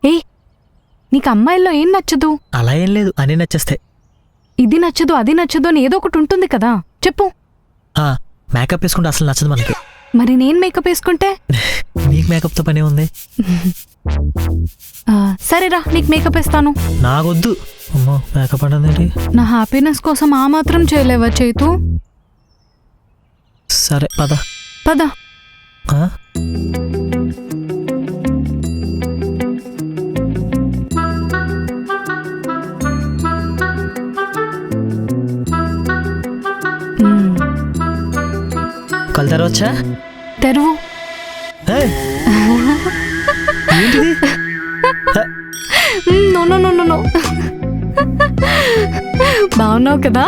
ఏ నీకు అమ్మాయిల్లో ఏం నచ్చదు? అలా ఏం లేదు, అన్నీ నచ్చేస్తాయి. ఇది నచ్చదు అది నచ్చదు అని ఏదో ఒకటి ఉంటుంది కదా, చెప్పు. మేకప్ వేసుకుంటే అసలు నచ్చదు మనకి. మరి నేను మేకప్ వేసుకుంటే? నీకు మేకప్తో పనే ఉంది. సరేరా, నీకు మేకప్ వేస్తాను. నాకొద్దు. అమ్మో, మేకప్ అంటే నా హ్యాపీనెస్ కోసం ఆ మాత్రం చేయలేవా చైతు? సరే పద పద. కళ్ళు తెరవచ్చా? తెరువు. ఏంటిది? No no no no. బాగున్నావు కదా?